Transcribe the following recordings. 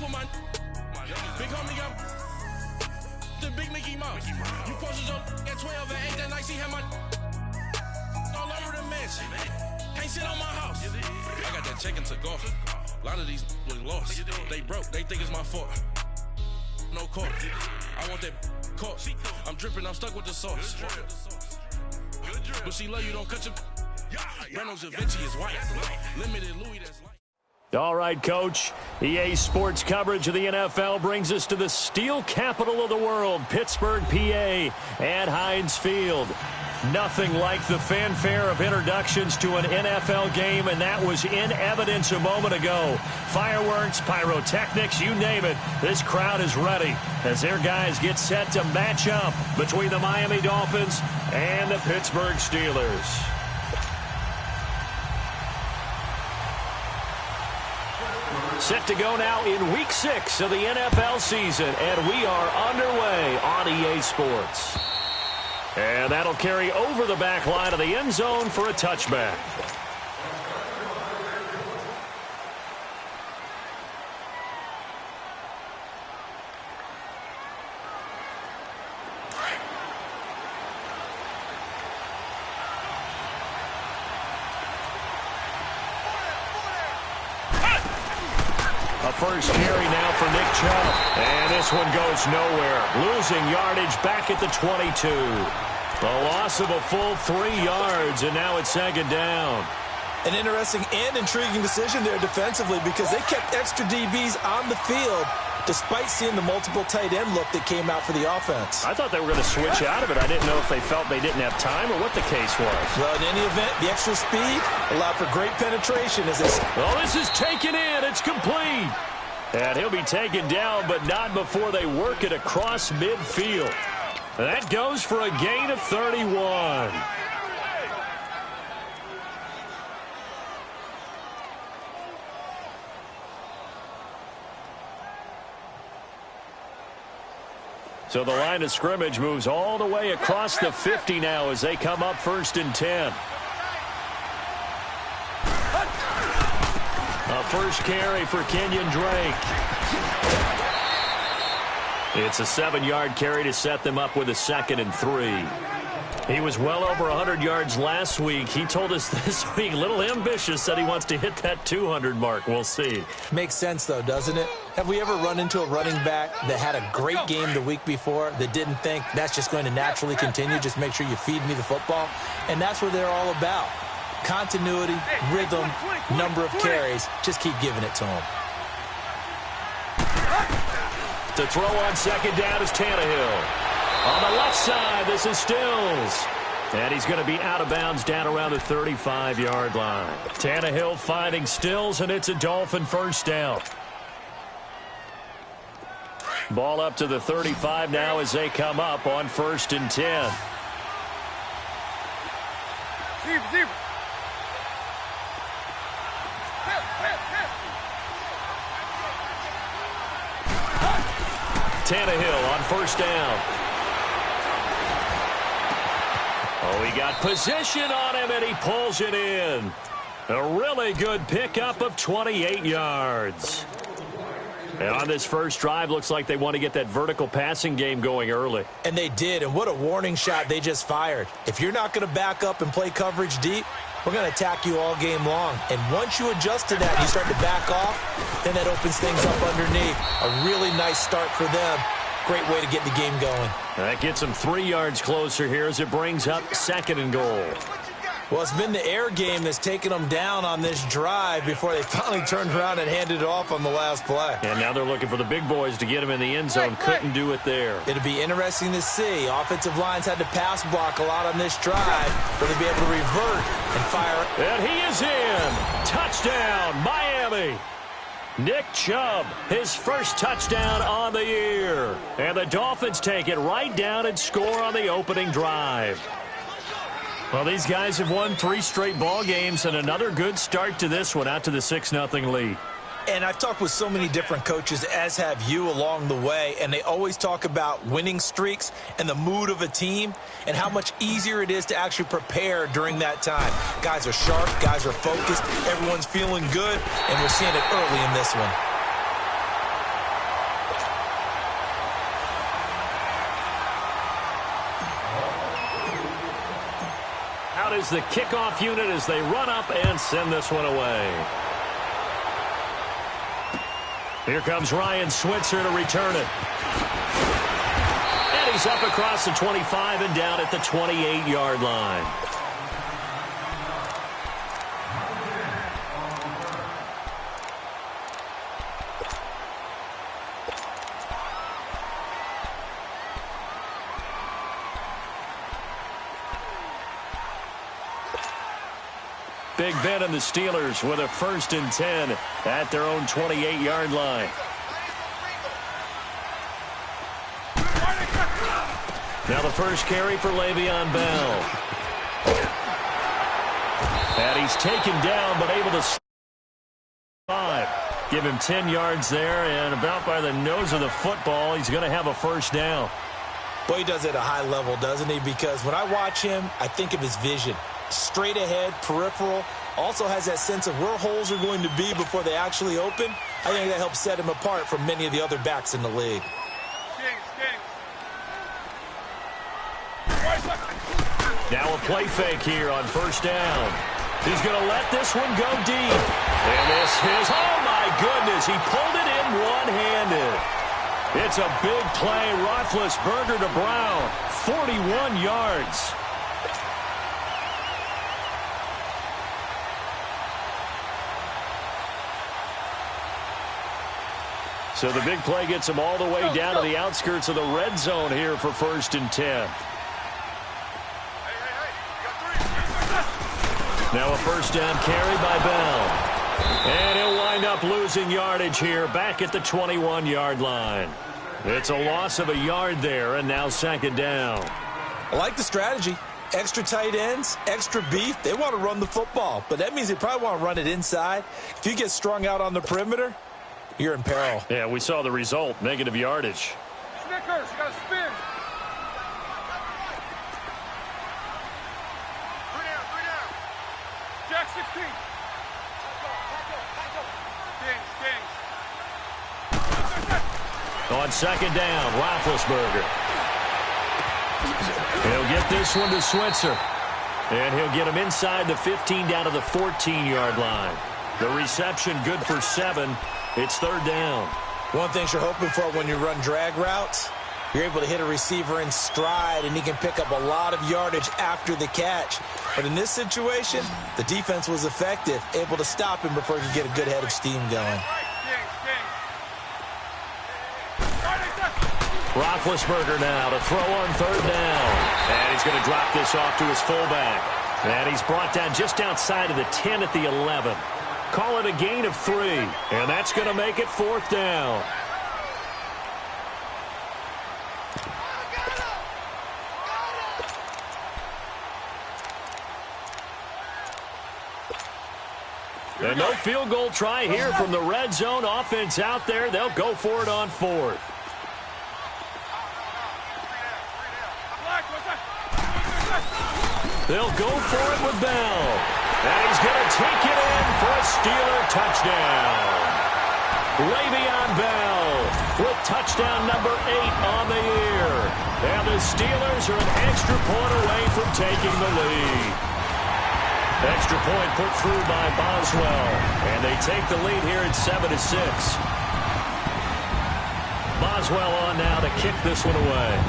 for my big homie got the big Mickey Mouse. You posted your at 12 and 8 that night. She had my all over the mansion. Can't sit on my house. I got that check into golf. A lot of these was lost. They broke. They think it's my fault. No court. I want that court. I'm dripping. I'm stuck with the sauce. But she love you. Don't cut your. Reynolds Da Vinci is white. Limited Louis. That's light. All right, Coach. EA Sports coverage of the NFL brings us to the steel capital of the world, Pittsburgh, PA, at Heinz Field. Nothing like the fanfare of introductions to an NFL game, and that was in evidence a moment ago. Fireworks, pyrotechnics, you name it. This crowd is ready as their guys get set to match up between the Miami Dolphins and the Pittsburgh Steelers. Set to go now in Week 6 of the NFL season, and we are underway on EA Sports. And that'll carry over the back line of the end zone for a touchback. First carry now for Nick Chubb. And this one goes nowhere. Losing yardage back at the 22. A loss of a full 3 yards, and now it's second down. An interesting and intriguing decision there defensively because they kept extra DBs on the field despite seeing the multiple tight end look that came out for the offense. I thought they were going to switch out of it. I didn't know if they felt they didn't have time or what the case was. Well, in any event, the extra speed allowed for great penetration as this. Well, this is taken in. It's complete. And he'll be taken down, but not before they work it across midfield. That goes for a gain of 31. So the line of scrimmage moves all the way across the 50 now as they come up 1st and 10. A first carry for Kenyon Drake. It's a 7-yard carry to set them up with a 2nd and 3. He was well over 100 yards last week. He told us this week, a little ambitious, said he wants to hit that 200 mark. We'll see. Makes sense, though, doesn't it? Have we ever run into a running back that had a great game the week before that didn't think that's just going to naturally continue? Just make sure you feed me the football. And that's what they're all about. Continuity, rhythm, number of carries. Just keep giving it to him. To throw on second down is Tannehill. On the left side, this is Stills. And he's going to be out of bounds down around the 35-yard line. Tannehill finding Stills, and it's a Dolphin first down. Ball up to the 35 now as they come up on 1st and 10. Tannehill on 1st down. Oh, he got position on him, and he pulls it in. A really good pickup of 28 yards. And on this first drive, looks like they want to get that vertical passing game going early. And they did, and what a warning shot they just fired. If you're not going to back up and play coverage deep, we're going to attack you all game long. And once you adjust to that and you start to back off, then that opens things up underneath. A really nice start for them. Great way to get the game going. That gets them 3 yards closer here as it brings up 2nd and goal. Well, it's been the air game that's taken them down on this drive before they finally turned around and handed it off on the last play. And now they're looking for the big boys to get them in the end zone. Couldn't do it there. It'll be interesting to see. Offensive lines had to pass block a lot on this drive. Will they be able to revert and fire? And he is in. Touchdown, Miami. Nick Chubb, his first touchdown on the year. And the Dolphins take it right down and score on the opening drive. Well, these guys have won 3 straight ball games, and another good start to this one, out to the 6-0 lead. And I've talked with so many different coaches, as have you along the way, and they always talk about winning streaks and the mood of a team and how much easier it is to actually prepare during that time. Guys are sharp, guys are focused, everyone's feeling good, and we're seeing it early in this one. is the kickoff unit as they run up and send this one away. Here comes Ryan Switzer to return it. And he's up across the 25 and down at the 28-yard line. Big Ben and the Steelers with a 1st and 10 at their own 28-yard line. Now the first carry for Le'Veon Bell. And he's taken down but able to survive. Give him 10 yards there, and about by the nose of the football, he's going to have a 1st down. Boy, he does it at a high level, doesn't he? Because when I watch him, I think of his vision. Straight ahead, peripheral, also has that sense of where holes are going to be before they actually open. I think that helps set him apart from many of the other backs in the league. Now a play fake here on 1st down. He's going to let this one go deep. And this is, oh my goodness, he pulled it in one-handed. It's a big play. Roethlisberger to Brown, 41 yards. So the big play gets him all the way down to the outskirts of the red zone here for 1st and 10. Now a 1st down carry by Bell. And he'll wind up losing yardage here back at the 21-yard line. It's a loss of a yard there, and now 2nd down. I like the strategy. Extra tight ends, extra beef. They want to run the football, but that means they probably want to run it inside. If you get strung out on the perimeter, you're in peril. Yeah, we saw the result, negative yardage. Snickers, you got to spin. 3 down. Jack 16. On 2nd down, Roethlisberger. He'll get this one to Switzer. And he'll get him inside the 15 down to the 14-yard line. The reception good for 7. It's 3rd down. One thing you're hoping for when you run drag routes, you're able to hit a receiver in stride, and he can pick up a lot of yardage after the catch. But in this situation, the defense was effective, able to stop him before he could get a good head of steam going. Roethlisberger now to throw on 3rd down. And he's going to drop this off to his fullback. And he's brought down just outside of the 10 at the 11. Call it a gain of 3. And that's going to make it 4th down. And no field goal try here from the red zone offense out there. They'll go for it on 4th. They'll go for it with Bell. And he's going to take it in for a Steeler touchdown. Le'Veon Bell with touchdown number 8 on the year. And the Steelers are an extra point away from taking the lead. Extra point put through by Boswell. And they take the lead here at 7-6. Boswell on now to kick this one away.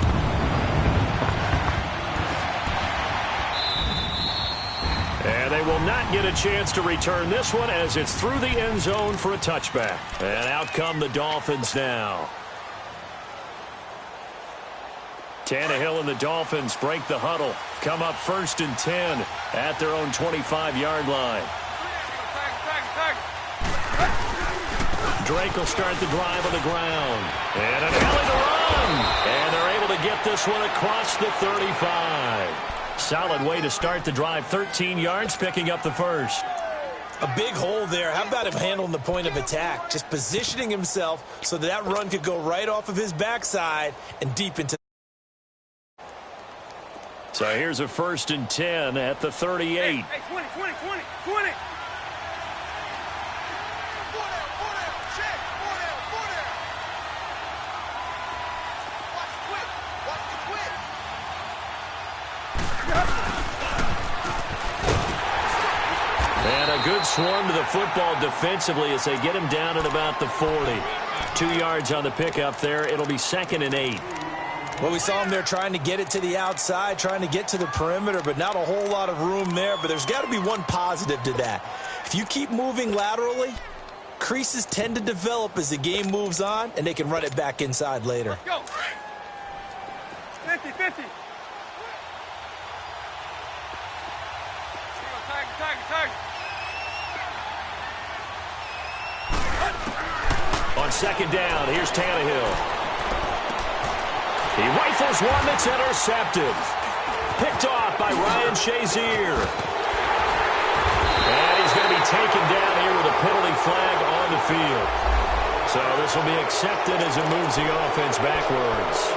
And they will not get a chance to return this one as it's through the end zone for a touchback. And out come the Dolphins now. Tannehill and the Dolphins break the huddle. Come up 1st and 10 at their own 25-yard line. Drake will start the drive on the ground. And an alley to run. And they're able to get this one across the 35. Solid way to start the drive. 13 yards, picking up the 1st. A big hole there. How about him handling the point of attack? Just positioning himself so that run could go right off of his backside and deep into. So here's a 1st and 10 at the 38. Hey, 20. swarm to the football defensively as they get him down at about the 40. 2 yards on the pickup there. It'll be 2nd and 8. Well, we saw him there trying to get it to the outside, trying to get to the perimeter, but not a whole lot of room there. But there's got to be one positive to that. If you keep moving laterally, creases tend to develop as the game moves on, and they can run it back inside later. Let's go. 50-50. Tiger. On 2nd down, here's Tannehill. He rifles one that's intercepted. Picked off by Ryan Shazier. And he's going to be taken down here with a penalty flag on the field. So this will be accepted as it moves the offense backwards.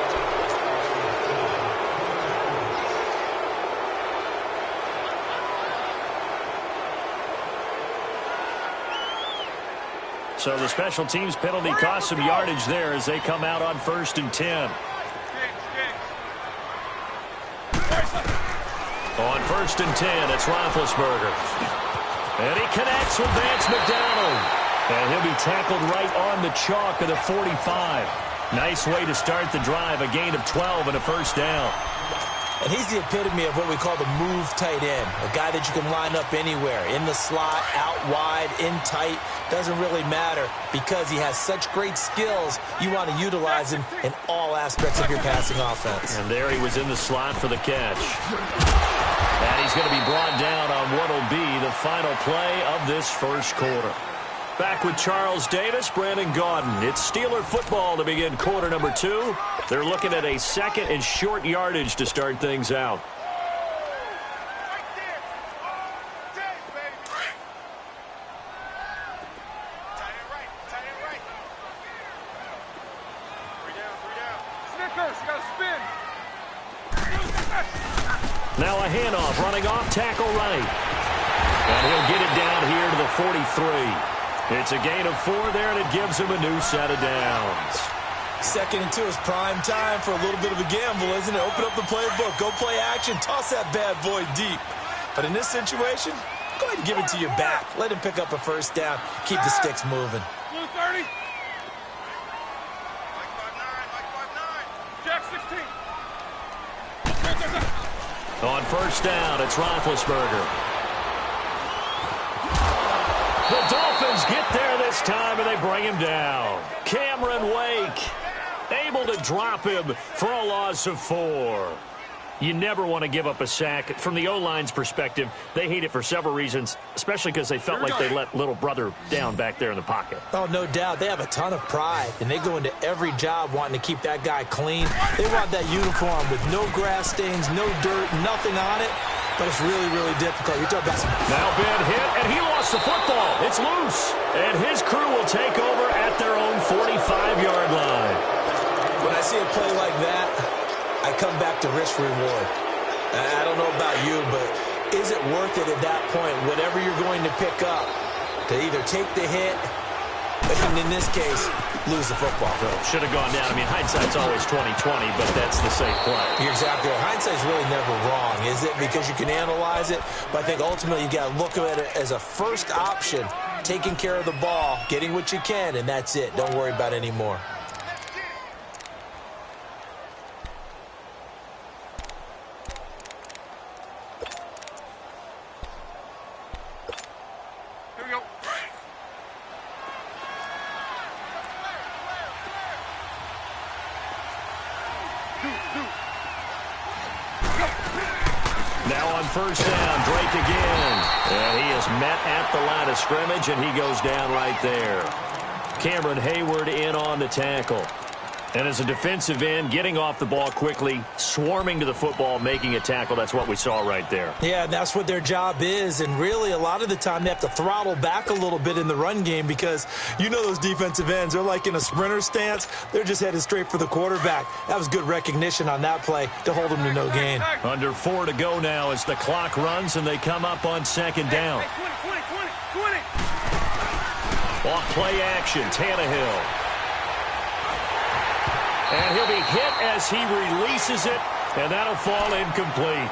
So the special teams penalty cost some yardage there as they come out on 1st and 10. On 1st and 10, it's Roethlisberger. And he connects with Vance McDonald. And he'll be tackled right on the chalk of the 45. Nice way to start the drive, a gain of 12 and a 1st down. And he's the epitome of what we call the move tight end, a guy that you can line up anywhere, in the slot, out wide, in tight, doesn't really matter because he has such great skills. You want to utilize him in all aspects of your passing offense. And there he was in the slot for the catch. And he's going to be brought down on what will be the final play of this 1st quarter. Back with Charles Davis, Brandon Gaudin. It's Steeler football to begin quarter number 2. They're looking at a 2nd and short yardage to start things out. Now a handoff, running off, tackle right. And he'll get it down here to the 43. It's a gain of 4 there, and it gives him a new set of downs. 2nd and 2 is prime time for a little bit of a gamble, isn't it? Open up the playbook, go play action, toss that bad boy deep. But in this situation, go ahead and give it to your back. Let him pick up a 1st down, keep the sticks moving. Blue 30. Jack 16. On 1st down, it's Roethlisberger. The Dolphins get there this time, and they bring him down. Cameron Wake able to drop him for a loss of 4. You never want to give up a sack. From the O-line's perspective, they hate it for several reasons, especially because they felt like they let little brother down back there in the pocket. Oh, no doubt. They have a ton of pride, and they go into every job wanting to keep that guy clean. They want that uniform with no grass stains, no dirt, nothing on it. But it's really, really difficult. You're talking about some... Now Ben hit, and he lost the football. It's loose. And his crew will take over at their own 45-yard line. When I see a play like that, I come back to risk reward. I don't know about you, but is it worth it at that point, whatever you're going to pick up, to either take the hit, and in this case, lose the football? Should have gone down. I mean, hindsight's always 20/20, but that's the safe play. You're exactly right. Hindsight's really never wrong, is it? Because you can analyze it, but I think ultimately you got to look at it as a first option, taking care of the ball, getting what you can, and that's it. Don't worry about any more. Now on 1st down, Drake again. And he is met at the line of scrimmage, and he goes down right there. Cameron Hayward in on the tackle. And as a defensive end, getting off the ball quickly, swarming to the football, making a tackle, that's what we saw right there. Yeah, that's what their job is. And really, a lot of the time, they have to throttle back a little bit in the run game because you know those defensive ends, they're like in a sprinter stance. They're just headed straight for the quarterback. That was good recognition on that play to hold them to no gain. Under 4 to go now as the clock runs, and they come up on 2nd down. 20. Off play action, Tannehill. And he'll be hit as he releases it, and that'll fall incomplete.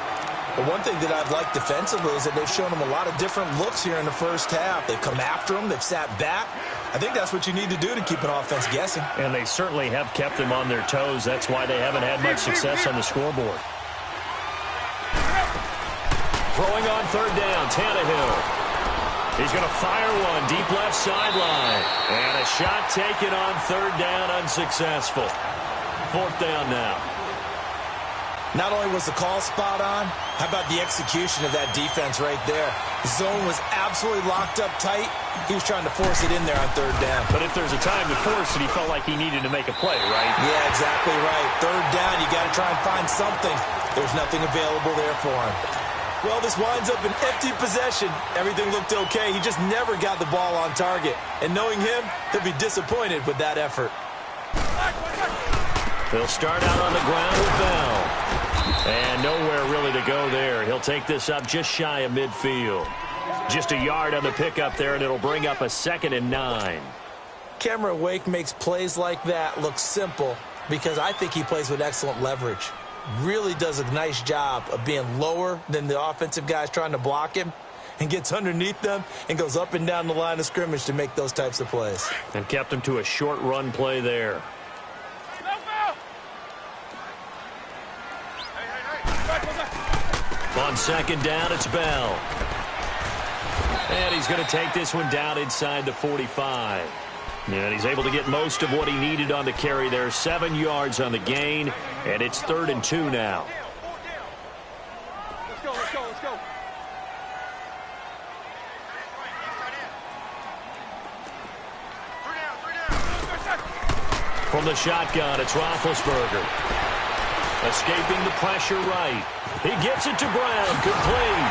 But one thing that I've liked defensively is that they've shown him a lot of different looks here in the first half. They've come after him. They've sat back. I think that's what you need to do to keep an offense guessing. And they certainly have kept them on their toes. That's why they haven't had much success on the scoreboard. Throwing on third down, Tannehill. He's going to fire one deep left sideline. And a shot taken on third down, unsuccessful. Fourth down now. Not only was the call spot on, how about the execution of that defense right there? The zone was absolutely locked up tight. He was trying to force it in there on third down. But if there's a time to force it, he felt like he needed to make a play, right? Yeah, exactly right. Third down, you got to try and find something. There's nothing available there for him. Well, this winds up an empty possession. Everything looked okay. He just never got the ball on target. And knowing him, he'll be disappointed with that effort. They'll start out on the ground with Bell. And nowhere really to go there. He'll take this up just shy of midfield. Just a yard on the pickup there, and it'll bring up a 2nd and 9. Cameron Wake makes plays like that look simple because I think he plays with excellent leverage. Really does a nice job of being lower than the offensive guys trying to block him and gets underneath them and goes up and down the line of scrimmage to make those types of plays. And kept him to a short run play there. On second down, it's Bell. And he's going to take this one down inside the 45. And he's able to get most of what he needed on the carry there. 7 yards on the gain, and it's 3rd and 2 now. Let's go, let's go, let's go. From the shotgun, it's Roethlisberger. Escaping the pressure right. He gets it to Brown. Complete.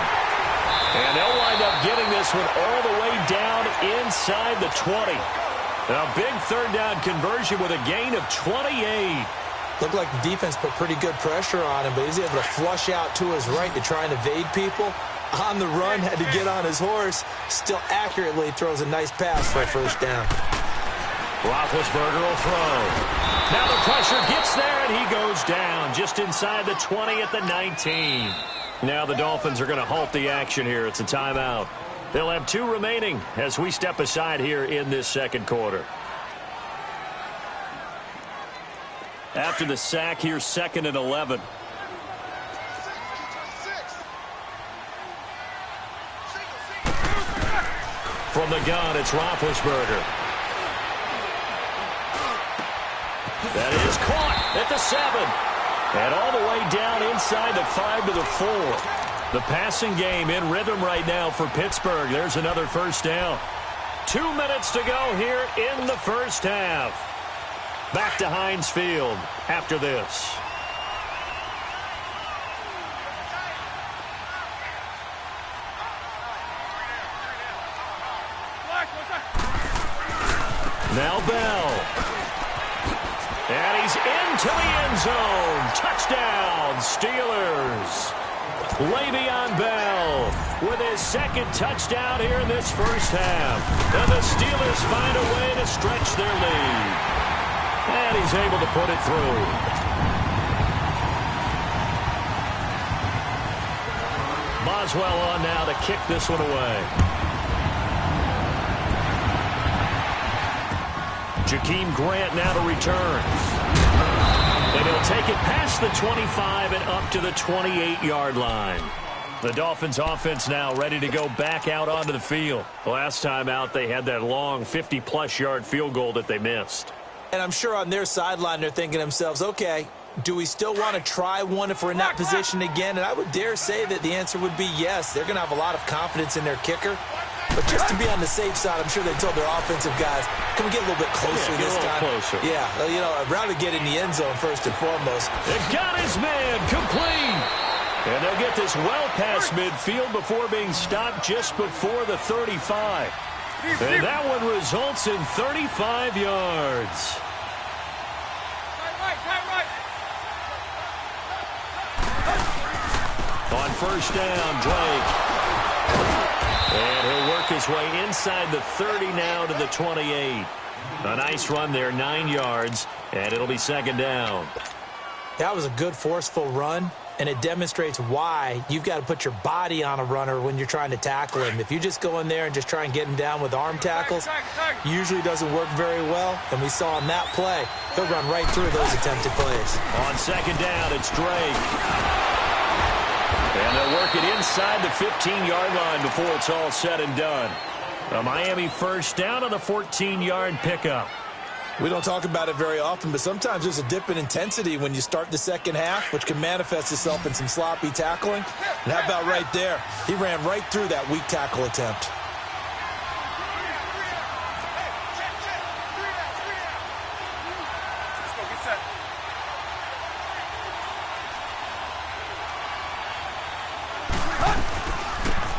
And they'll wind up getting this one all the way down inside the 20. A big third down conversion with a gain of 28. Looked like the defense put pretty good pressure on him, but he's able to flush out to his right to try and evade people. On the run, had to get on his horse. Still accurately throws a nice pass for a first down. Roethlisberger will throw. Now the pressure gets there, and he goes down just inside the 20 at the 19. Now the Dolphins are going to halt the action here. It's a timeout. They'll have 2 remaining as we step aside here in this second quarter. After the sack, here's 2nd and 11. From the gun, it's Roethlisberger. That is caught at the 7. And all the way down inside the 5 to the 4. The passing game in rhythm right now for Pittsburgh. There's another first down. 2 minutes to go here in the first half. Back to Heinz Field after this. Now Bell. And he's into the end zone. Touchdown, Steelers. Le'Veon Bell with his 2nd touchdown here in this first half. And the Steelers find a way to stretch their lead. And he's able to put it through. Boswell on now to kick this one away. Jakeem Grant now to return. And he'll take it past the 25 and up to the 28-yard line. The Dolphins offense now ready to go back out onto the field. Last time out, they had that long 50-plus yard field goal that they missed. And I'm sure on their sideline they're thinking to themselves, okay, do we still want to try one if we're in that position again? And I would dare say that the answer would be yes. They're going to have a lot of confidence in their kicker. But just to be on the safe side, I'm sure they told their offensive guys, can we get a little bit closer this time? Closer. Yeah, you know, I'd rather get in the end zone first and foremost. It got his man complete. And they'll get this well past midfield before being stopped just before the 35. And that one results in 35 yards. On first down, Drake. And he'll work his way inside the 30 now to the 28. A nice run there, 9 yards, and it'll be 2nd down. That was a good, forceful run. and it demonstrates why you've got to put your body on a runner when you're trying to tackle him. If you just go in there and just try and get him down with arm tackles, usually doesn't work very well, and we saw in that play, he'll run right through those attempted plays. On second down, it's Drake. And they'll work it inside the 15-yard line before it's all said and done. A Miami first down on the 14-yard pickup. We don't talk about it very often, but sometimes there's a dip in intensity when you start the second half, which can manifest itself in some sloppy tackling. And how about right there? He ran right through that weak tackle attempt.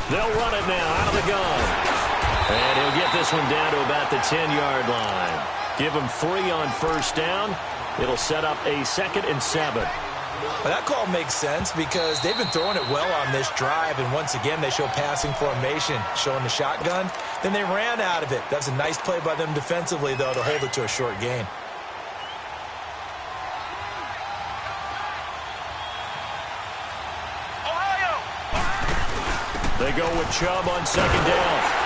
They'll run it now out of the gun. And he'll get this one down to about the 10-yard line. Give him 3 on first down. It'll set up a 2nd and 7. Well, that call makes sense because they've been throwing it well on this drive, and once again they show passing formation, showing the shotgun. Then they ran out of it. That's a nice play by them defensively, though, to hold it to a short gain. They go with Chubb on second down.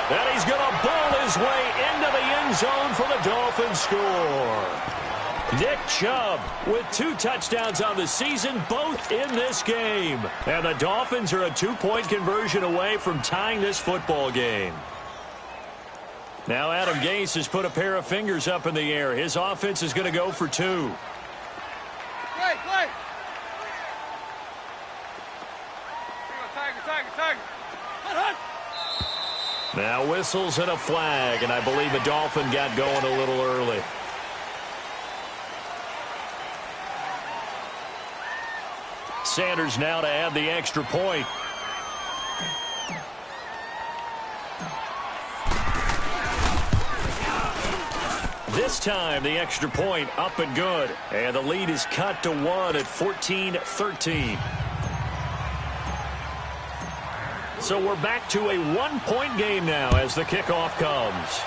And he's going to ball his way into the end zone for the Dolphins score. Nick Chubb with 2 touchdowns on the season, both in this game. And the Dolphins are a 2-point conversion away from tying this football game. Now Adam Gase has put a pair of fingers up in the air. His offense is going to go for 2. Play. Tiger. Hunt. Now whistles and a flag, and I believe the Dolphin got going a little early. Sanders now to add the extra point. This time the extra point up and good, and the lead is cut to 1 at 14-13. So we're back to a 1-point game now as the kickoff comes.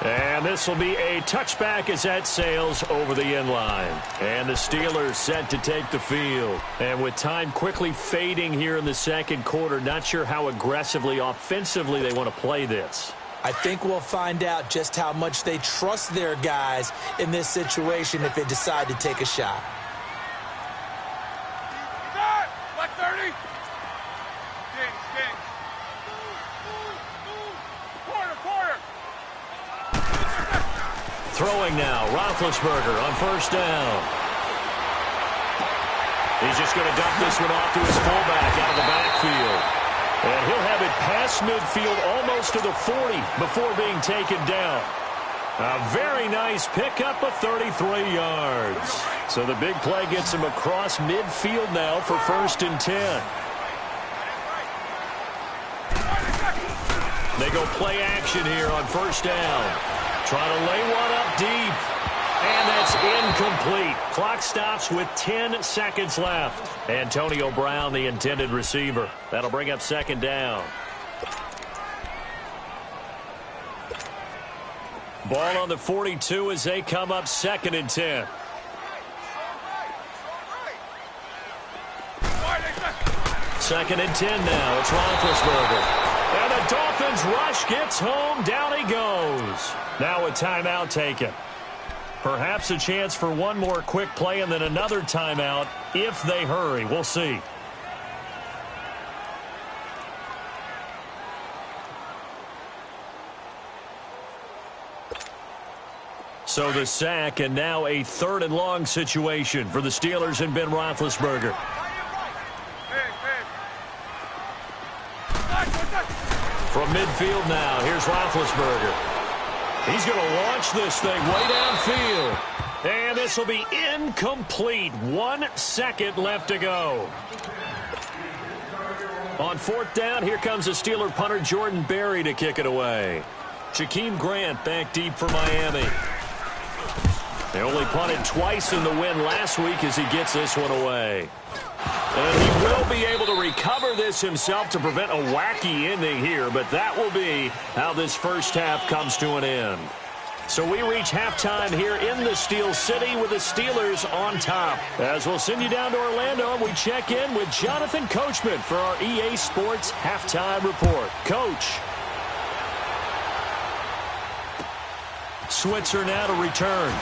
And this will be a touchback as that sails over the end line. And the Steelers set to take the field. And with time quickly fading here in the second quarter, not sure how aggressively, offensively they want to play this. I think we'll find out just how much they trust their guys in this situation if they decide to take a shot. Throwing now, Roethlisberger on first down. He's just going to dump this one off to his fullback out of the backfield. And he'll have it past midfield almost to the 40 before being taken down. A very nice pickup of 33 yards. So the big play gets him across midfield now for 1st and 10. They go play action here on first down. Trying to lay one up deep. And that's incomplete. Clock stops with 10 seconds left. Antonio Brown, the intended receiver. That'll bring up 2nd down. Ball on the 42 as they come up 2nd and 10. Second and 10 now. It's Roethlisberger. And the Dolphins rush gets home. Down he goes. Now a timeout taken. Perhaps a chance for one more quick play and then another timeout if they hurry. We'll see. So the sack and now a 3rd and long situation for the Steelers and Ben Roethlisberger. From midfield now, here's Roethlisberger. He's going to launch this thing way downfield. And this will be incomplete. 1 second left to go. On 4th down, here comes the Steeler punter Jordan Berry to kick it away. Jakeem Grant back deep for Miami. They only punted twice in the win last week as he gets this one away. And he will be able to recover this himself to prevent a wacky ending here, but that will be how this first half comes to an end. So we reach halftime here in the Steel City with the Steelers on top. As we'll send you down to Orlando, and we check in with Jonathan Coachman for our EA Sports Halftime Report. Coach. Switzer now to return.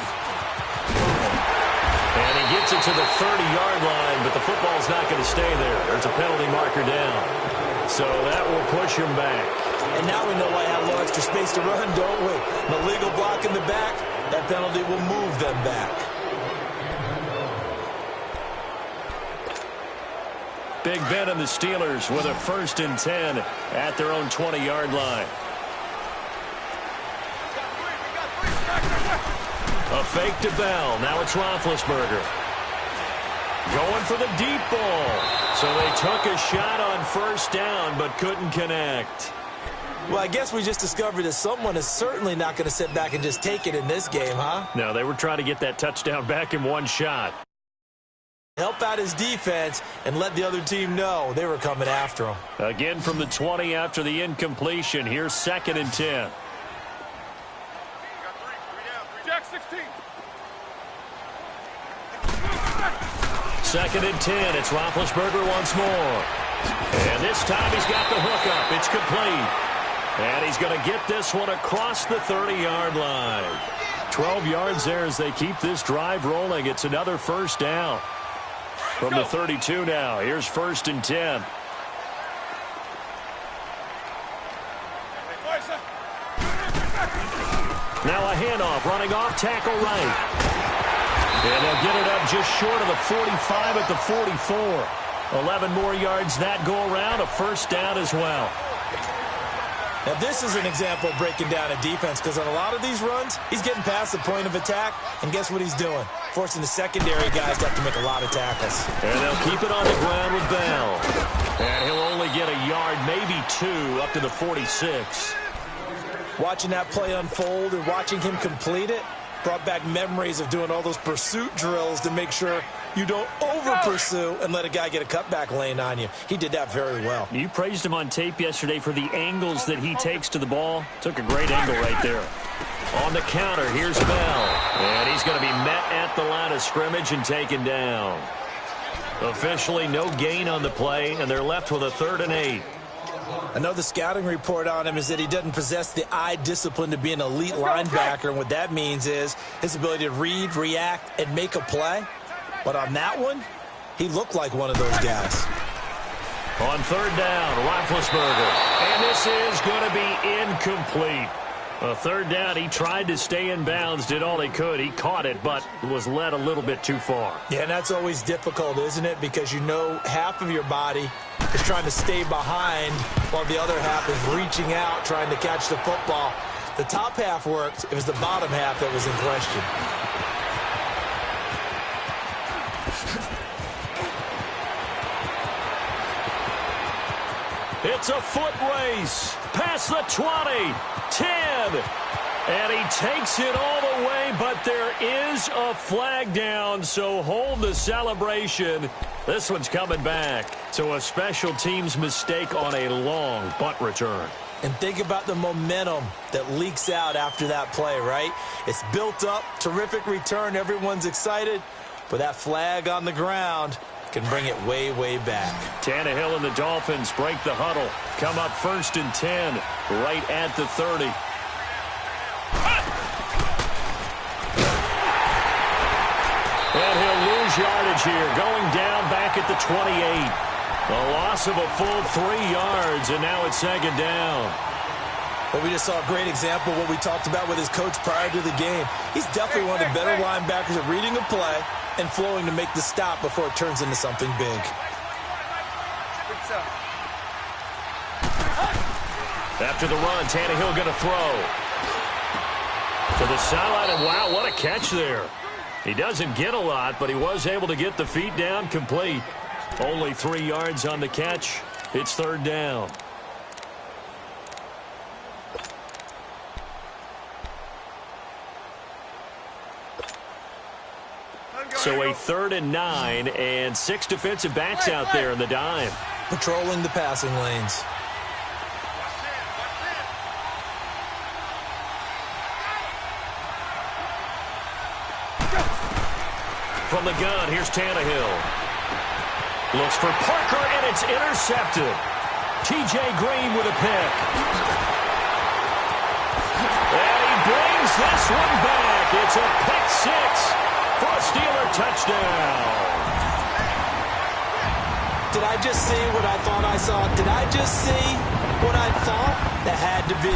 And he gets it to the 30-yard line, but the football's not going to stay there. There's a penalty marker down. So that will push him back. And now we know why I have no extra space to run, don't we? The legal block in the back, that penalty will move them back. Big Ben and the Steelers with a 1st and 10 at their own 20-yard line. A fake to Bell. Now it's Roethlisberger. Going for the deep ball. So they took a shot on 1st down but couldn't connect. Well, I guess we just discovered that someone is certainly not going to sit back and just take it in this game, huh? No, they were trying to get that touchdown back in one shot. Help out his defense and let the other team know they were coming after him. Again from the 20 after the incompletion. Here's 2nd and 10. Jack 16. 2nd and 10. It's Roethlisberger once more. And this time he's got the hookup. It's complete. And he's going to get this one across the 30-yard line. 12 yards there as they keep this drive rolling. It's another 1st down. From the 32 now. Here's 1st and 10. Now a handoff running off tackle right. And they'll get it up just short of the 45 at the 44. 11 more yards that go around. A 1st down as well. Now, this is an example of breaking down a defense because on a lot of these runs, he's getting past the point of attack, and guess what he's doing? Forcing the secondary guys to have to make a lot of tackles. And they'll keep it on the ground with Bell. And he'll only get a yard, maybe 2, up to the 46. Watching that play unfold and watching him complete it brought back memories of doing all those pursuit drills to make sure you don't over-pursue and let a guy get a cutback lane on you. He did that very well. You praised him on tape yesterday for the angles that he takes to the ball. Took a great angle right there. On the counter, here's Bell. And he's going to be met at the line of scrimmage and taken down. Officially no gain on the play, and they're left with a 3rd and 8. I know the scouting report on him is that he doesn't possess the eye discipline to be an elite linebacker, and what that means is his ability to read, react, and make a play. But on that one, he looked like one of those guys. On 3rd down, Roethlisberger. And this is going to be incomplete. A 3rd down, he tried to stay in bounds, did all he could. He caught it, but was led a little bit too far. Yeah, and that's always difficult, isn't it? Because you know half of your body is trying to stay behind while the other half is reaching out, trying to catch the football. The top half worked. It was the bottom half that was in question. It's a foot race. Past the 20, 10. And he takes it all the way, but there is a flag down, so hold the celebration. This one's coming back to a special teams mistake on a long punt return. And think about the momentum that leaks out after that play, right? It's built up, terrific return, everyone's excited, but that flag on the ground can bring it way, way back. Tannehill and the Dolphins break the huddle. Come up 1st and 10, right at the 30. And he'll lose yardage here, going down back at the 28. A loss of a full 3 yards, and now it's 2nd down. Well, we just saw a great example of what we talked about with his coach prior to the game. He's definitely one of the better linebackers at reading a play and flowing to make the stop before it turns into something big. After the run, Tannehill going to throw. To the sideline, and wow, what a catch there. He doesn't get a lot, but he was able to get the feet down complete. Only 3 yards on the catch. It's 3rd down. So a 3rd and 9, and 6 defensive backs out there in the dime. Patrolling the passing lanes. from the gun. Here's Tannehill. Looks for Parker, and it's intercepted. T.J. Green with a pick. And he brings this one back. It's a pick six for a Steeler touchdown. Did I just see what I thought I saw? Did I just see what I thought? That had to be.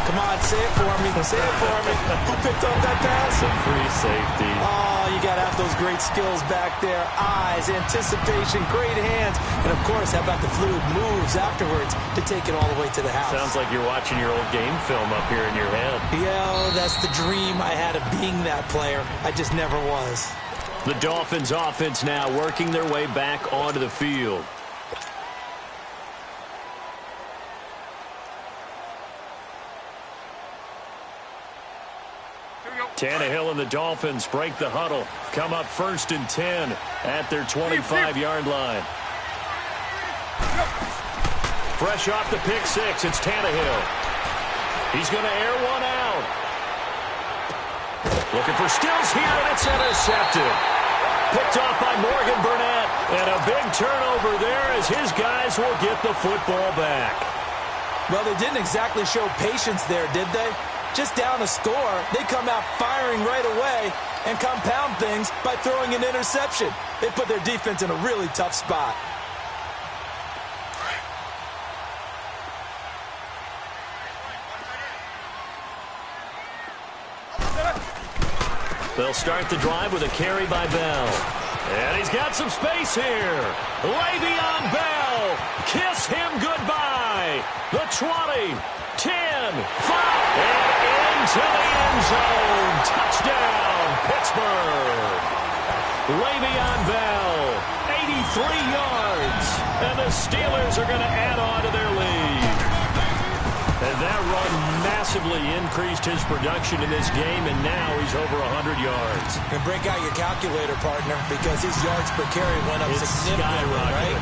Come on, say it for me. Say it for me. Who picked up that pass? A free safety. Oh, you got to have those great skills back there. Eyes, anticipation, great hands. And, of course, how about the fluid moves afterwards to take it all the way to the house? Sounds like you're watching your old game film up here in your head. Yeah, that's the dream I had of being that player. I just never was. The Dolphins offense now working their way back onto the field. Tannehill and the Dolphins break the huddle. Come up 1st and 10 at their 25-yard line. Fresh off the pick six, it's Tannehill. He's going to air one out. Looking for Stills here, and it's intercepted. Picked off by Morgan Burnett. And a big turnover there as his guys will get the football back. Well, they didn't exactly show patience there, did they? Just down a score, they come out firing right away and compound things by throwing an interception. They put their defense in a really tough spot. They'll start the drive with a carry by Bell. And he's got some space here. Le'Veon Bell. Kiss him goodbye. The 20, 10, 5, and into the end zone. Touchdown, Pittsburgh. Le'Veon Bell, 83 yards. And the Steelers are going to add on to their lead. And that run massively increased his production in this game, and now he's over 100 yards. And break out your calculator, partner, because his yards per carry went up significantly, right?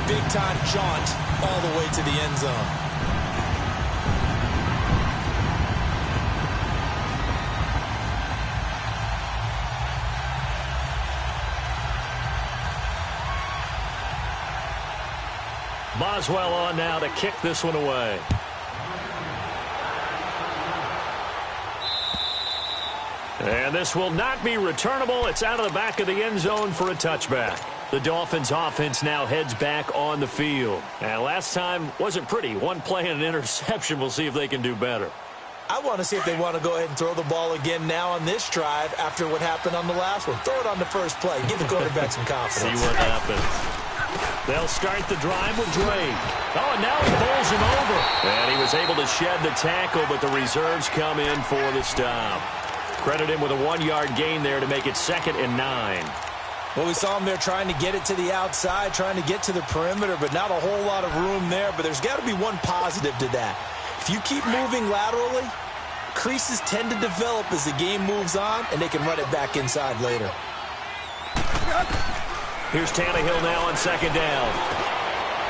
Big-time jaunt all the way to the end zone. Boswell on now to kick this one away. And this will not be returnable. It's out of the back of the end zone for a touchback. The Dolphins offense now heads back on the field. And last time wasn't pretty. One play and an interception. We'll see if they can do better. I want to see if they want to go ahead and throw the ball again now on this drive after what happened on the last one. Throw it on the first play. Give the quarterback some confidence. See what happens. They'll start the drive with Drake. Oh, and now he bowls him over. And he was able to shed the tackle, but the reserves come in for the stop. Credit him with a 1-yard gain there to make it 2nd and 9. Well, we saw him there trying to get it to the outside, trying to get to the perimeter, but not a whole lot of room there. But there's got to be one positive to that. If you keep moving laterally, creases tend to develop as the game moves on, and they can run it back inside later. Here's Tannehill now on 2nd down.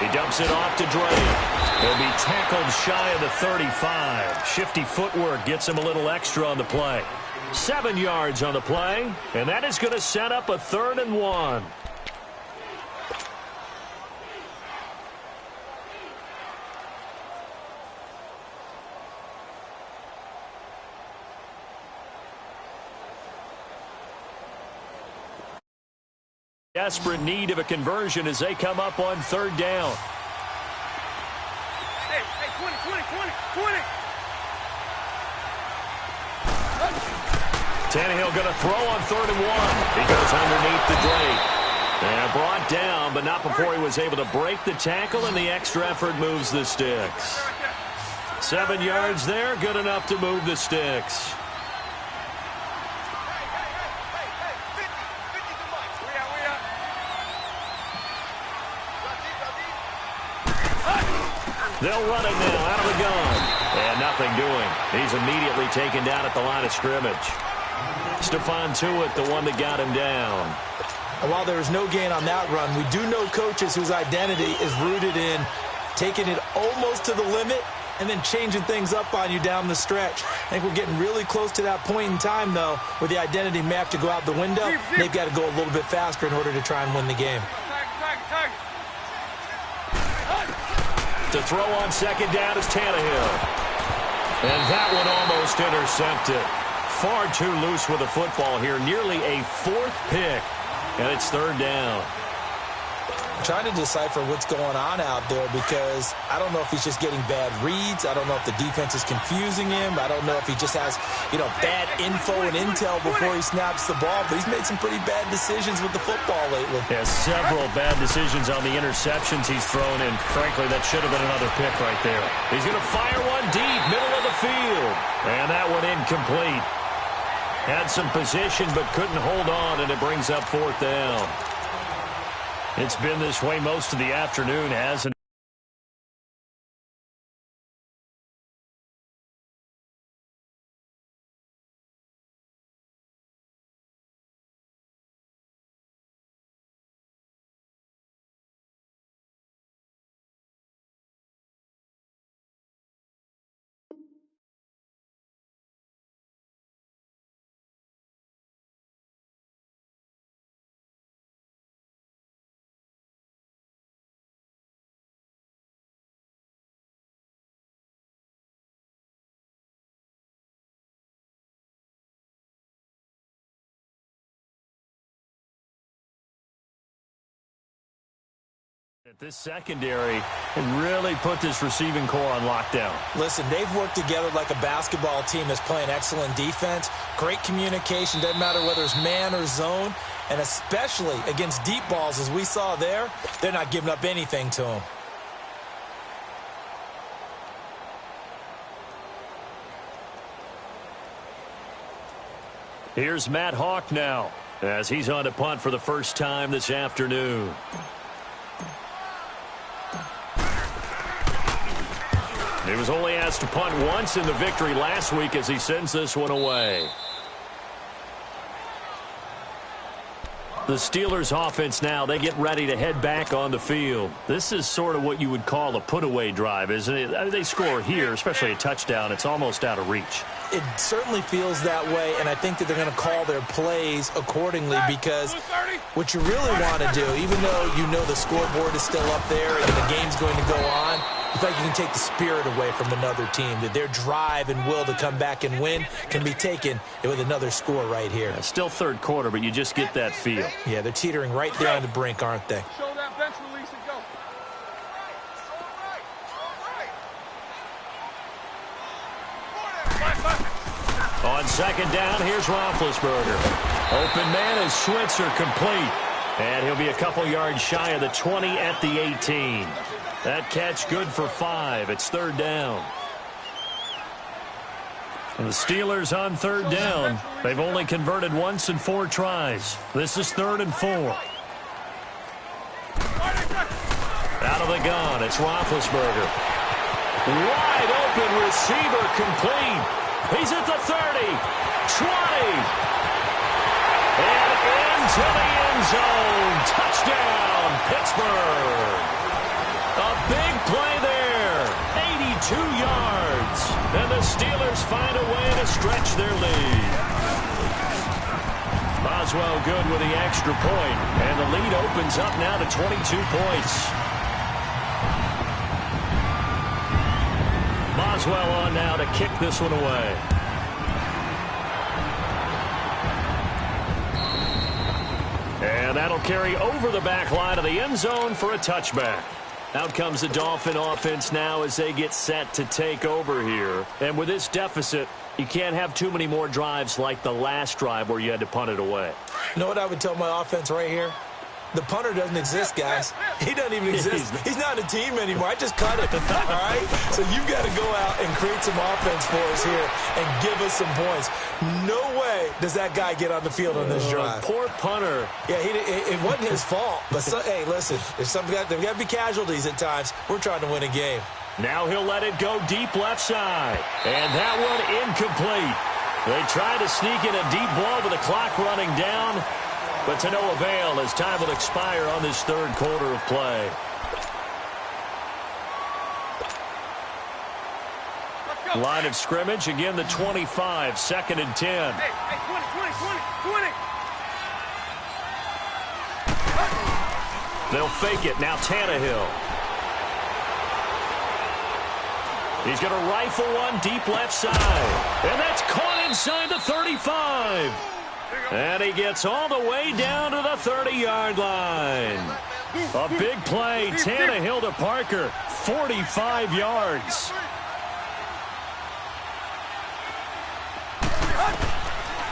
He dumps it off to Drake. He'll be tackled shy of the 35. Shifty footwork gets him a little extra on the play. 7 yards on the play, and that is going to set up a 3rd and 1. Desperate need of a conversion as they come up on 3rd down. Hey, 20. Tannehill going to throw on 3rd and 1. He goes underneath the Drake. And brought down, but not before he was able to break the tackle, and the extra effort moves the sticks. 7 yards there, good enough to move the sticks. They'll run it now out of the gun. And nothing doing. He's immediately taken down at the line of scrimmage. Stephon Tuitt, the one that got him down. And while there was no gain on that run, we do know coaches whose identity is rooted in taking it almost to the limit and then changing things up on you down the stretch. I think we're getting really close to that point in time, though, where the identity map to go out the window. They've got to go a little bit faster in order to try and win the game. To throw on second down is Tannehill. And that one almost intercepted. Far too loose with the football here. Nearly a fourth pick. And it's third down. I'm trying to decipher what's going on out there because I don't know if he's just getting bad reads. I don't know if the defense is confusing him. I don't know if he just has, bad info and intel before he snaps the ball. But he's made some pretty bad decisions with the football lately. Yeah, several bad decisions on the interceptions he's thrown, and frankly, that should have been another pick right there. He's going to fire one deep, middle of the field. And that one incomplete. Had some position but couldn't hold on, and it brings up fourth down. It's been this way most of the afternoon, hasn't it? This secondary really put this receiving core on lockdown. Listen, they've worked together like a basketball team that's playing excellent defense. Great communication, doesn't matter whether it's man or zone. And especially against deep balls, as we saw there, they're not giving up anything to them. Here's Matt Hawk now, as he's on to punt for the first time this afternoon. He was only asked to punt once in the victory last week as he sends this one away. The Steelers offense now, they get ready to head back on the field. This is sort of what you would call a put-away drive, isn't it? I mean, they score here, especially a touchdown. It's almost out of reach. It certainly feels that way, and I think that they're going to call their plays accordingly because what you really want to do, even though you know the scoreboard is still up there and the game's going to go on, you feel like you can take the spirit away from another team, that their drive and will to come back and win can be taken with another score right here. Yeah, still third quarter, but you just get that feel. Yeah, they're teetering right there on the brink, aren't they? Show that bench release and go. On second down, here's Roethlisberger. Open man is Switzer, complete. And he'll be a couple yards shy of the 20 at the 18. That catch good for 5. It's third down. And the Steelers on third down. They've only converted once in 4 tries. This is 3rd and 4. Out of the gun, it's Roethlisberger. Wide open receiver, complete. He's at the 30, 20. And into the end zone. Touchdown, Pittsburgh. A big play there. 82 yards. And the Steelers find a way to stretch their lead. Boswell good with the extra point. And the lead opens up now to 22 points. Boswell on now to kick this one away. And that'll carry over the back line of the end zone for a touchback. Out comes the Dolphin offense now as they get set to take over here. And with this deficit, you can't have too many more drives like the last drive where you had to punt it away. You know what I would tell my offense right here? The punter doesn't exist, guys. He doesn't even exist. He's not a team anymore. I just cut it, all right? So you've got to go out and create some offense for us here and give us some points. No way does that guy get on the field on this drive. Poor punter. Yeah, it wasn't his fault. But, hey, listen, there's got to be casualties at times. We're trying to win a game. Now he'll let it go deep left side. And that one incomplete. They try to sneak in a deep ball with the clock running down. But to no avail as time will expire on this third quarter of play. Line of scrimmage, again the 25, 2nd and 10. Hey, 20. They'll fake it. Now Tannehill. He's going to rifle one deep left side. And that's caught inside the 35. And he gets all the way down to the 30-yard line. A big play. Tannehill to Parker. 45 yards.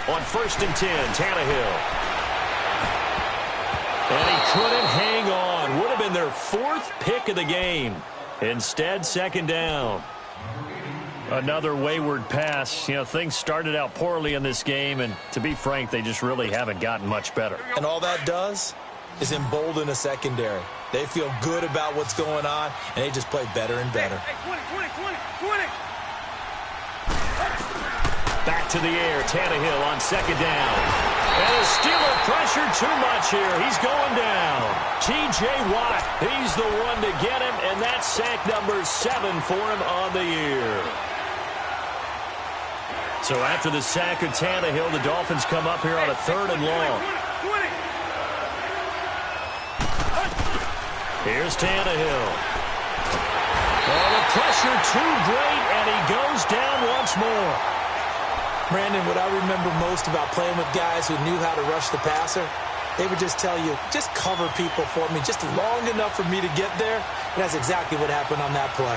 On 1st and 10, Tannehill. And he couldn't hang on. Would have been their 4th pick of the game. Instead, 2nd down. Another wayward pass. You know, things started out poorly in this game, and to be frank, they just really haven't gotten much better. And all that does is embolden a secondary. They feel good about what's going on, and they just play better and better. Hey, 20. Back to the air, Tannehill on 2nd down. And the Steeler pressure too much here. He's going down. T.J. Watt, he's the one to get him, and that's sack number 7 for him on the year. So after the sack of Tannehill, the Dolphins come up here on a 3rd and long. Here's Tannehill. Oh, the pressure too great, and he goes down once more. Brandon, what I remember most about playing with guys who knew how to rush the passer, they would just tell you, just cover people for me, just long enough for me to get there. And that's exactly what happened on that play.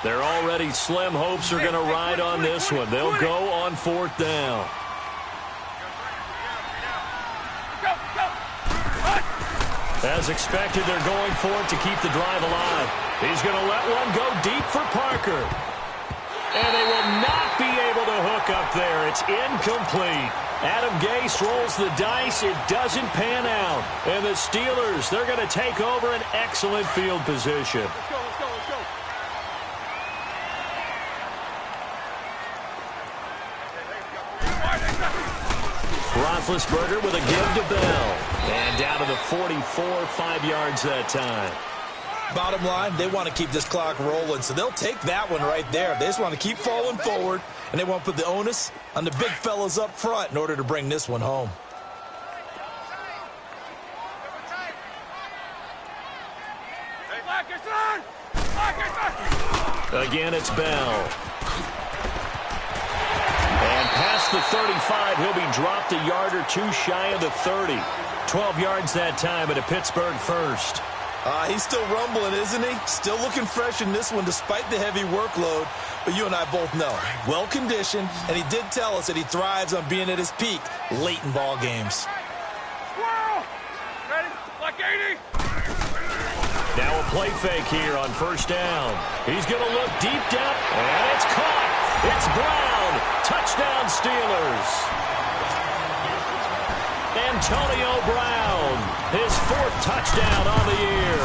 Their already slim hopes are going to ride on this one. They'll go on 4th down. As expected, they're going for it to keep the drive alive. He's going to let one go deep for Parker. And they will not be able to hook up there. It's incomplete. Adam Gase rolls the dice. It doesn't pan out. And the Steelers, they're going to take over an excellent field position. Let's go. Roethlisberger with a give to Bell. And down to the 44, 5 yards that time. Bottom line, they want to keep this clock rolling, so they'll take that one right there. They just want to keep falling forward, and they want to put the onus on the big fellas up front in order to bring this one home. Again, it's Bell. And past the 35, he'll be dropped a yard or two shy of the 30. 12 yards that time at a Pittsburgh first. He's still rumbling, isn't he? Still looking fresh in this one despite the heavy workload. But you and I both know, well-conditioned, and he did tell us that he thrives on being at his peak late in ball games. Squirrel! Ready? Like 80! Now a play fake here on 1st down. He's going to look deep down, and it's caught. It's Brown. Touchdown, Steelers. Antonio Brown, his 4th touchdown on the year.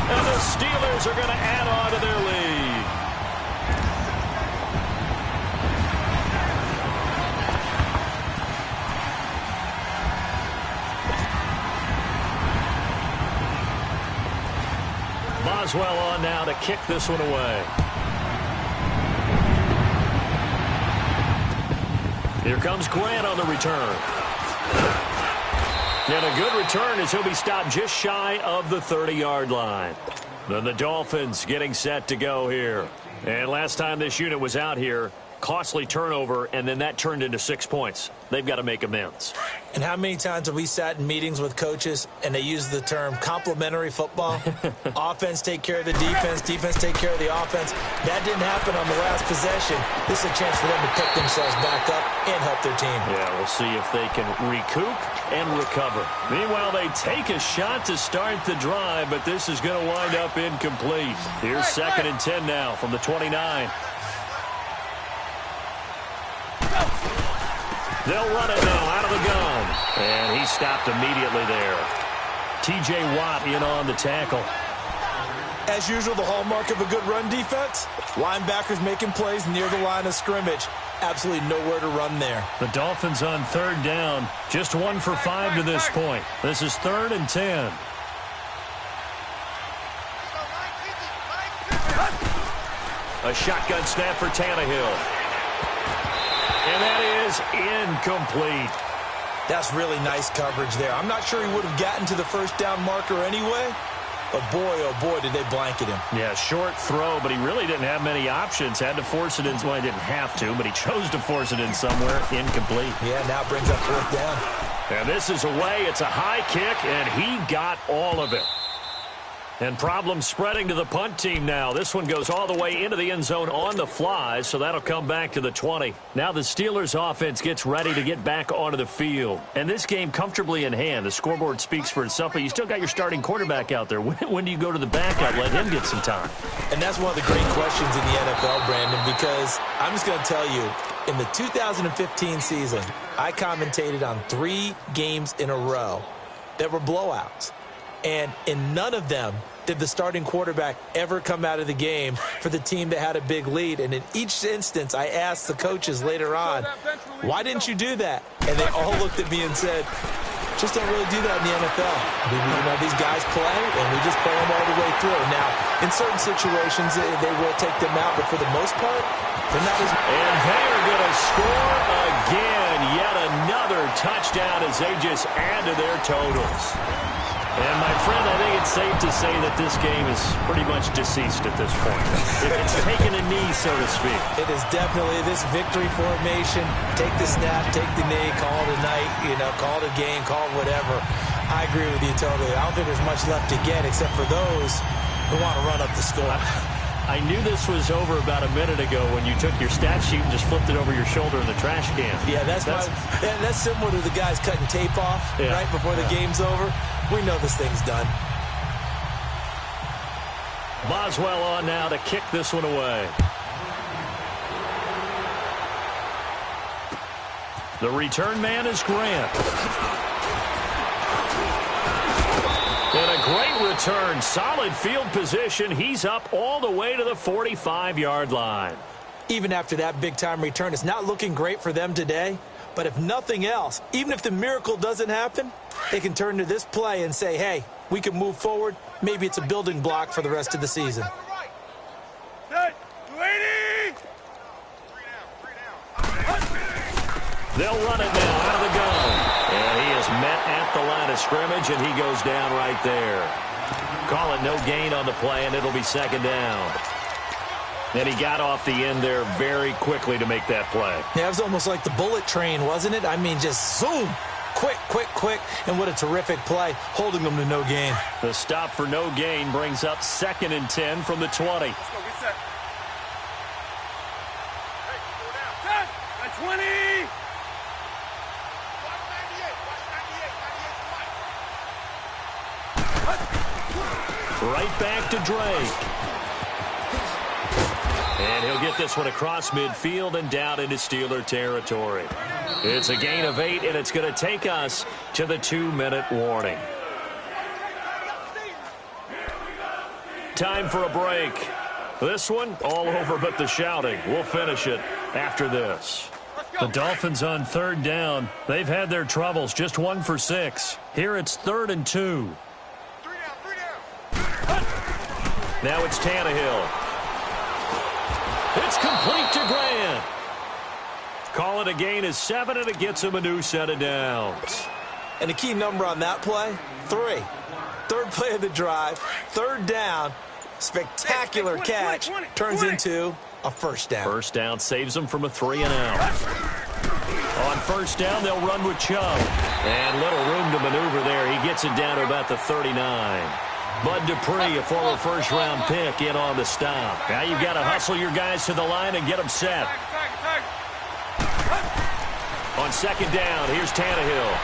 And the Steelers are going to add on to their lead. Boswell on now to kick this one away. Here comes Grant on the return. And a good return as he'll be stopped just shy of the 30-yard line. Then the Dolphins getting set to go here. And last time this unit was out here, costly turnover, and then that turned into 6 points. They've got to make amends. And how many times have we sat in meetings with coaches and they use the term complementary football? Offense take care of the defense, defense take care of the offense. That didn't happen on the last possession. This is a chance for them to pick themselves back up and help their team. Yeah, we'll see if they can recoup and recover. Meanwhile, they take a shot to start the drive, but this is going to wind up incomplete. Here's 2nd and 10 now from the 29. They'll run it now out of the gun. And he stopped immediately there. T.J. Watt in on the tackle. As usual, the hallmark of a good run defense, linebackers making plays near the line of scrimmage. Absolutely nowhere to run there. The Dolphins on 3rd down. Just 1 for 5 to this point. This is 3rd and 10. A shotgun snap for Tannehill. And that is incomplete. That's really nice coverage there. I'm not sure he would have gotten to the first down marker anyway, but boy, oh boy, did they blanket him. Yeah, short throw, but he really didn't have many options. Had to force it in. Well, he didn't have to, but he chose to force it in somewhere. Incomplete. Yeah, now brings up fourth down. And this is away. It's a high kick, and he got all of it. And problems spreading to the punt team now. This one goes all the way into the end zone on the fly, so that'll come back to the 20. Now the Steelers' offense gets ready to get back onto the field. And this game comfortably in hand. The scoreboard speaks for itself, but you still got your starting quarterback out there. When do you go to the backup? Let him get some time. And that's one of the great questions in the NFL, Brandon, because I'm just going to tell you, in the 2015 season, I commentated on 3 games in a row that were blowouts. And in none of them did the starting quarterback ever come out of the game for the team that had a big lead. And in each instance, I asked the coaches later on, why didn't you do that? And they all looked at me and said, just don't really do that in the NFL. These guys play, and we just play them all the way through. Now, in certain situations, they will take them out, but for the most part, they're not as... And they're going to score again. Yet another touchdown as they just add to their totals. And, my friend, I think it's safe to say that this game is pretty much deceased at this point. It's taken a knee, so to speak. It is definitely this victory formation. Take the snap, take the knee, call it a night, call it a game, call it whatever. I agree with you totally. I don't think there's much left to get except for those who want to run up the score. I knew this was over about a minute ago when you took your stat sheet and just flipped it over your shoulder in the trash can. Yeah, that's similar to the guys cutting tape off right before the game's over. We know this thing's done. Boswell on now to kick this one away. The return man is Grant. And a great return. Solid field position. He's up all the way to the 45-yard line. Even after that big-time return, it's not looking great for them today. But if nothing else, even if the miracle doesn't happen, they can turn to this play and say, hey, we can move forward. Maybe it's a building block for the rest of the season. They'll run it now out of the gun. And he is met at the line of scrimmage, and he goes down right there. Call it no gain on the play, and it'll be second down. And he got off the end there very quickly to make that play. Yeah, it was almost like the bullet train, wasn't it? I mean, just zoom. Quick, quick, quick. And what a terrific play, holding them to no gain. The stop for no gain brings up 2nd and 10 from the 20. Let's go, get set. Hey, go down. 10, at 20. Right back to Drake. And he'll get this one across midfield and down into Steeler territory. It's a gain of 8, and it's going to take us to the 2-minute warning. Time for a break. This one, all over but the shouting. We'll finish it after this. The Dolphins on 3rd down. They've had their troubles, just 1 for 6. Here it's 3rd and 2. Now it's Tannehill. It's complete to Grant. Call it a gain of 7, and it gets him a new set of downs. And the key number on that play, 3. 3rd play of the drive, 3rd down, spectacular catch, turns into a first down. First down saves them from a 3-and-out. On first down, they'll run with Chubb. And little room to maneuver there. He gets it down to about the 39. Bud Dupree, a former first-round pick, in on the stop. Now you've got to hustle your guys to the line and get them set. On 2nd down, here's Tannehill.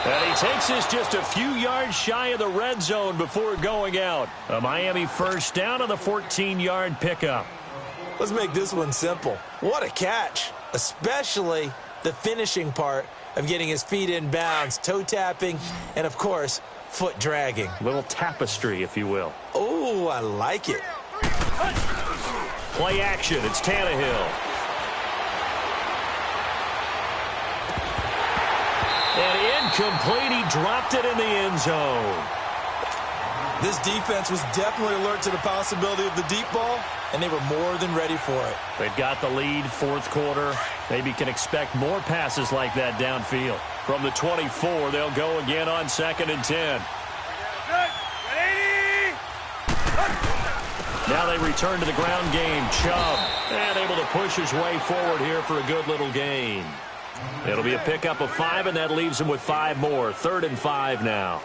And he takes this just a few yards shy of the red zone before going out. A Miami first down on the 14-yard pickup. Let's make this one simple. What a catch, especially the finishing part of getting his feet in bounds, toe tapping, and, of course, foot dragging. A little tapestry, if you will. Oh, I like it. Play action. It's Tannehill. And incomplete. He dropped it in the end zone. This defense was definitely alert to the possibility of the deep ball, and they were more than ready for it. They've got the lead, fourth quarter. Maybe can expect more passes like that downfield. From the 24, they'll go again on 2nd and 10. Now they return to the ground game. Chubb, and able to push his way forward here for a good little gain. It'll be a pickup of 5, and that leaves him with 5 more. 3rd and 5 now.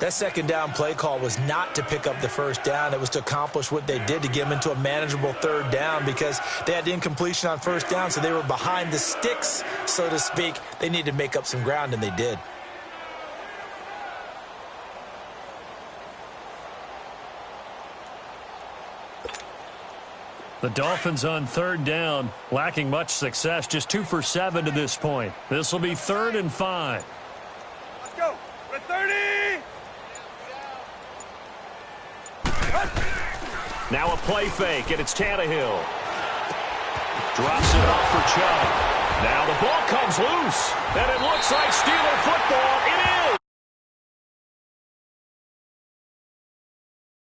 That second down play call was not to pick up the first down. It was to accomplish what they did to get them into a manageable 3rd down because they had incompletion on first down, so they were behind the sticks, so to speak. They needed to make up some ground, and they did. The Dolphins on 3rd down, lacking much success, just 2 for 7 to this point. This will be 3rd and 5. Let's go. We're 30. Now a play fake, and it's Tannehill. Drops it off for Chubb. Now the ball comes loose, and it looks like Steeler football. It